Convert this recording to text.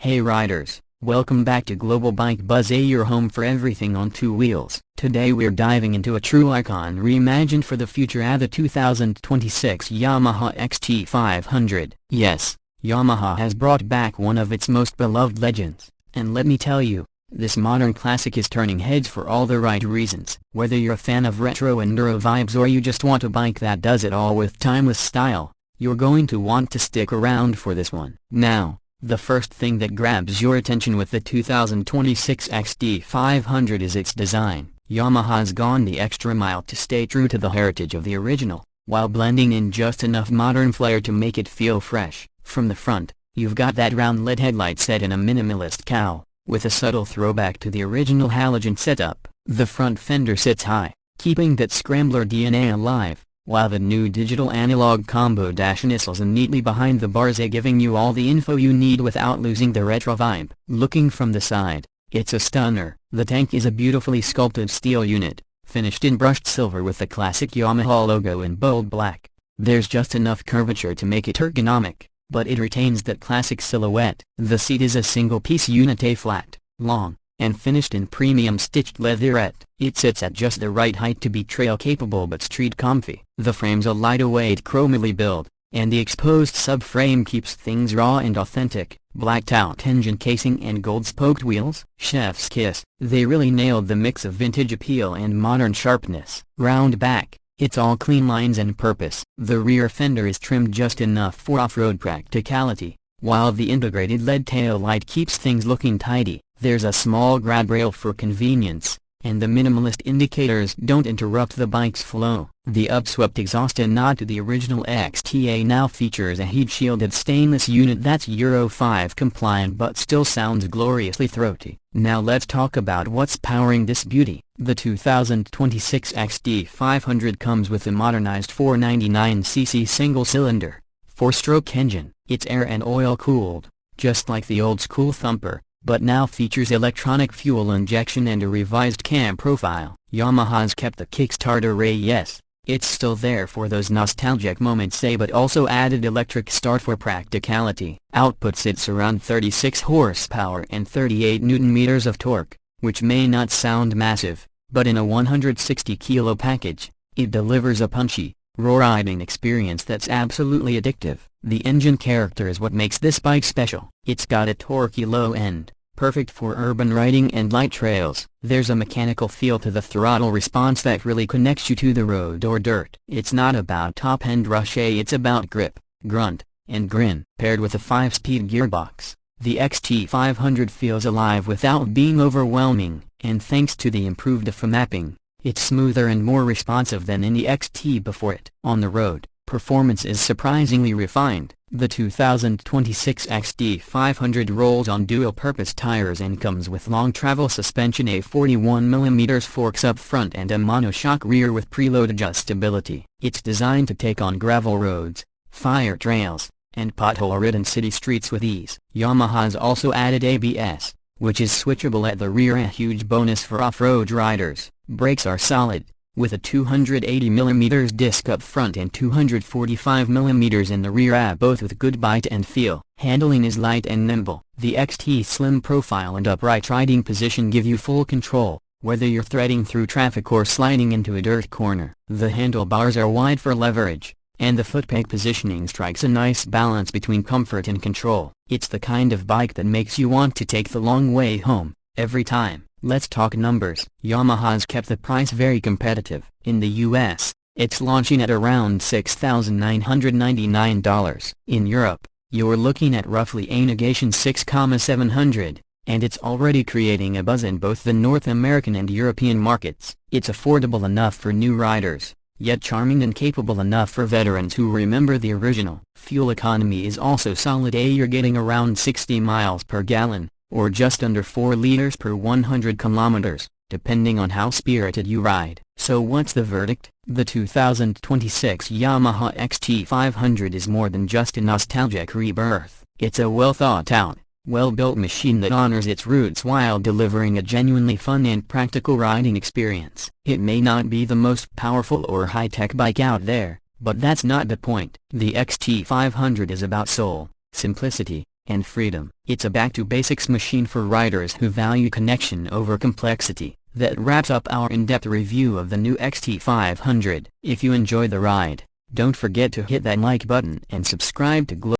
Hey riders, welcome back to Global Bike Buzz, your home for everything on two wheels. Today we're diving into a true icon reimagined for the future, the 2026 Yamaha XT 500. Yes, Yamaha has brought back one of its most beloved legends, and let me tell you, this modern classic is turning heads for all the right reasons. Whether you're a fan of retro enduro vibes or you just want a bike that does it all with timeless style, you're going to want to stick around for this one. Now, the first thing that grabs your attention with the 2026 XT 500 is its design. Yamaha's gone the extra mile to stay true to the heritage of the original, while blending in just enough modern flair to make it feel fresh. From the front, you've got that round LED headlight set in a minimalist cowl, with a subtle throwback to the original halogen setup. The front fender sits high, keeping that scrambler DNA alive, while the new digital analog combo dash nestles in neatly behind the bars, giving you all the info you need without losing the retro vibe. Looking from the side, it's a stunner. The tank is a beautifully sculpted steel unit, finished in brushed silver with the classic Yamaha logo in bold black. There's just enough curvature to make it ergonomic, but it retains that classic silhouette. The seat is a single-piece unit, flat, long, and finished in premium stitched leatherette. It sits at just the right height to be trail-capable but street-comfy. The frame's a lightweight chromoly build, and the exposed subframe keeps things raw and authentic. Blacked-out engine casing and gold-spoked wheels. Chef's kiss. They really nailed the mix of vintage appeal and modern sharpness. Round back, it's all clean lines and purpose. The rear fender is trimmed just enough for off-road practicality, while the integrated LED tail light keeps things looking tidy. There's a small grab rail for convenience, and the minimalist indicators don't interrupt the bike's flow. The upswept exhaust, a nod to the original XTA, now features a heat-shielded stainless unit that's Euro 5 compliant but still sounds gloriously throaty. Now let's talk about what's powering this beauty. The 2026 XT 500 comes with a modernized 499cc single-cylinder, 4-stroke engine. It's air and oil cooled, just like the old-school thumper, but now features electronic fuel injection and a revised cam profile. Yamaha's kept the Kickstarter array, yes, it's still there for those nostalgic moments, but also added electric start for practicality. Output sits around 36 horsepower and 38 Nm of torque, which may not sound massive, but in a 160 kilo package, it delivers a punchy, raw-riding experience that's absolutely addictive. The engine character is what makes this bike special. It's got a torquey low end, perfect for urban riding and light trails. There's a mechanical feel to the throttle response that really connects you to the road or dirt. It's not about top-end rush, it's about grip, grunt, and grin. Paired with a 5-speed gearbox, the XT 500 feels alive without being overwhelming, and thanks to the improved FA mapping, it's smoother and more responsive than any XT before it. On the road, performance is surprisingly refined. The 2026 XT 500 rolls on dual-purpose tires and comes with long travel suspension, a 41mm forks up front and a monoshock rear with preload adjustability. It's designed to take on gravel roads, fire trails, and pothole-ridden city streets with ease. Yamaha's also added ABS, which is switchable at the rear, a huge bonus for off-road riders. Brakes are solid, with a 280mm disc up front and 245mm in the rear, both with good bite and feel. Handling is light and nimble. The XT's slim profile and upright riding position give you full control, whether you're threading through traffic or sliding into a dirt corner. The handlebars are wide for leverage, and the footpeg positioning strikes a nice balance between comfort and control. It's the kind of bike that makes you want to take the long way home, every time. Let's talk numbers. Yamaha's kept the price very competitive. In the US, it's launching at around $6,999. In Europe, you're looking at roughly a negation $6,700, and it's already creating a buzz in both the North American and European markets. It's affordable enough for new riders, yet charming and capable enough for veterans who remember the original. Fuel economy is also solid, you're getting around 60 miles per gallon, or just under 4 liters per 100 kilometers, depending on how spirited you ride. So what's the verdict? The 2026 Yamaha XT 500 is more than just a nostalgic rebirth. It's a well-thought-out, well-built machine that honors its roots while delivering a genuinely fun and practical riding experience. It may not be the most powerful or high-tech bike out there, but that's not the point. The XT 500 is about soul, simplicity, and freedom. It's a back-to-basics machine for riders who value connection over complexity. That wraps up our in-depth review of the new XT500. If you enjoy the ride, don't forget to hit that like button and subscribe to